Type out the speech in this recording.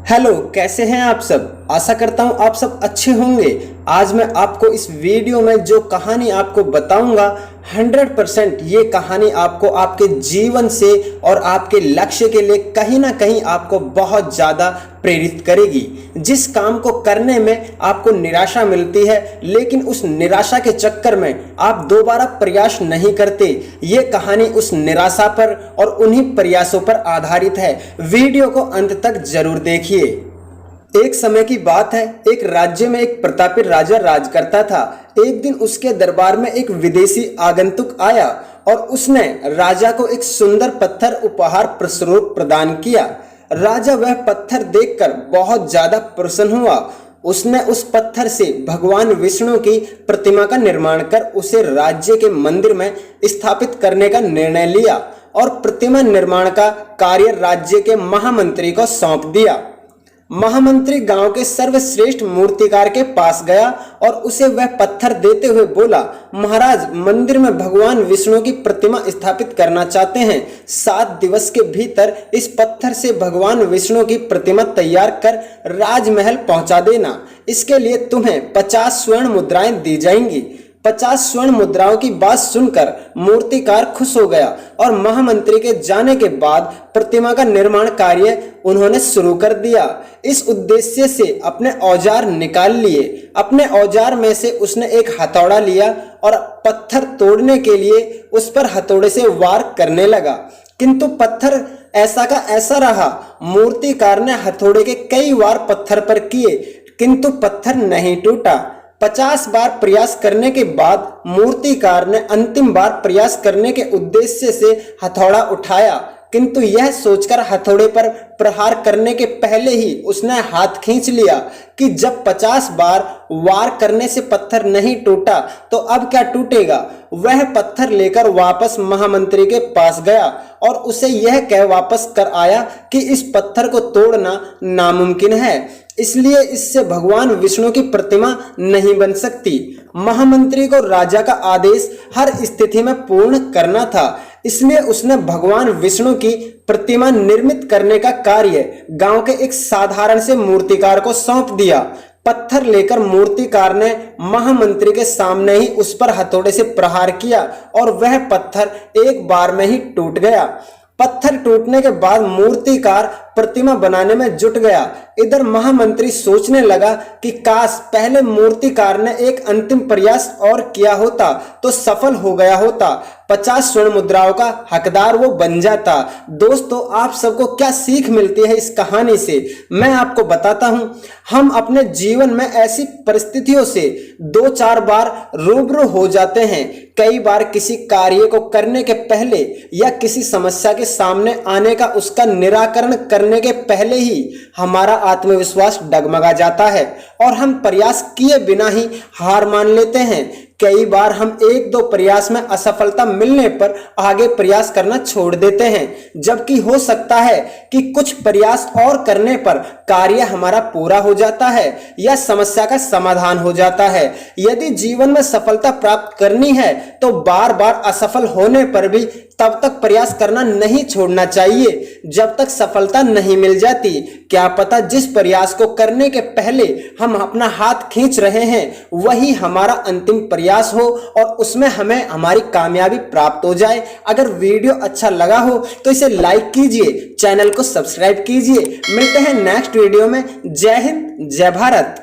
Hello, कैसे हैं आप सब। आशा करता हूं आप सब अच्छे होंगे। आज मैं आपको इस वीडियो में जो कहानी आपको बताऊंगा 100% ये कहानी आपको आपके जीवन से और आपके लक्ष्य के लिए कहीं ना कहीं आपको बहुत ज़्यादा प्रेरित करेगी। जिस काम को करने में आपको निराशा मिलती है लेकिन उस निराशा के चक्कर में आप दोबारा प्रयास नहीं करते, ये कहानी उस निराशा पर और उन्हीं प्रयासों पर आधारित है। वीडियो को अंत तक जरूर देखिए। एक समय की बात है, एक राज्य में एक प्रतापी राजा राज करता था। एक दिन उसके दरबार में एक विदेशी आगंतुक आया और उसने राजा को एक सुंदर पत्थर उपहार स्वरूप प्रदान किया। राजा वह पत्थर देखकर बहुत ज्यादा प्रसन्न हुआ। उसने उस पत्थर से भगवान विष्णु की प्रतिमा का निर्माण कर उसे राज्य के मंदिर में स्थापित करने का निर्णय लिया और प्रतिमा निर्माण का कार्य राज्य के महामंत्री को सौंप दिया। महामंत्री गांव के सर्वश्रेष्ठ मूर्तिकार के पास गया और उसे वह पत्थर देते हुए बोला, महाराज, मंदिर में भगवान विष्णु की प्रतिमा स्थापित करना चाहते हैं। 7 दिवस के भीतर इस पत्थर से भगवान विष्णु की प्रतिमा तैयार कर राजमहल पहुंचा देना। इसके लिए तुम्हें 50 स्वर्ण मुद्राएं दी जाएंगी। 50 स्वर्ण मुद्राओं की बात सुनकर मूर्तिकार खुश हो गया और महामंत्री के जाने के बाद प्रतिमा का निर्माण कार्य उन्होंने शुरू कर दिया। इस उद्देश्य से अपने औजार निकाल लिए। अपने औजार में से उसने एक हथौड़ा लिया और पत्थर तोड़ने के लिए उस पर हथौड़े से वार करने लगा, किंतु पत्थर ऐसा का ऐसा रहा। मूर्तिकार ने हथौड़े के कई वार पत्थर पर किए किंतु पत्थर नहीं टूटा। 50 बार प्रयास करने के बाद मूर्तिकार ने अंतिम बार प्रयास करने के उद्देश्य से हथौड़ा उठाया, किंतु यह सोचकर हथौड़े पर प्रहार करने के पहले ही उसने हाथ खींच लिया कि जब 50 बार वार करने से पत्थर नहीं टूटा तो अब क्या टूटेगा। वह पत्थर लेकर वापस महामंत्री के पास गया और उसे यह कह वापस कर आया कि इस पत्थर को तोड़ना नामुमकिन है, इसलिए इससे भगवान विष्णु की प्रतिमा नहीं बन सकती। महामंत्री को राजा का आदेश हर स्थिति में पूर्ण करना था, इसलिए उसने भगवान विष्णु की प्रतिमा निर्मित करने का कार्य गांव के एक साधारण से मूर्तिकार को सौंप दिया। पत्थर लेकर मूर्तिकार ने महामंत्री के सामने ही उस पर हथौड़े से प्रहार किया और वह पत्थर एक बार में ही टूट गया। पत्थर टूटने के बाद मूर्तिकार प्रतिमा बनाने में जुट गया। इधर महामंत्री सोचने लगा कि काश पहले मूर्तिकार ने एक अंतिम प्रयास और किया होता तो सफल हो गया होता, 50 स्वर्ण मुद्राओं का हकदार वो बन जाता। दोस्तों, आप सबको क्या सीख मिलती है इस कहानी से, मैं आपको बताता हूं। हम अपने जीवन में ऐसी परिस्थितियों से 2-4 बार रूबरू हो जाते हैं। कई बार किसी कार्य को करने के पहले या किसी समस्या के सामने आने का उसका निराकरण करने के पहले ही हमारा आत्मविश्वास डगमगा जाता है और हम प्रयास किए बिना ही हार मान लेते हैं। कई बार हम 1-2 प्रयास में असफलता मिलने पर आगे प्रयास करना छोड़ देते हैं, जबकि हो सकता है कि कुछ प्रयास और करने पर कार्य हमारा पूरा हो जाता है या समस्या का समाधान हो जाता है। यदि जीवन में सफलता प्राप्त करनी है तो बार बार असफल होने पर भी तब तक प्रयास करना नहीं छोड़ना चाहिए जब तक सफलता नहीं मिल जाती। क्या पता जिस प्रयास को करने के पहले हम अपना हाथ खींच रहे हैं वही हमारा अंतिम प्रयास हो और उसमें हमें हमारी कामयाबी प्राप्त हो जाए। अगर वीडियो अच्छा लगा हो तो इसे लाइक कीजिए, चैनल को सब्सक्राइब कीजिए। मिलते हैं नेक्स्ट वीडियो में। जय हिंद, जय भारत।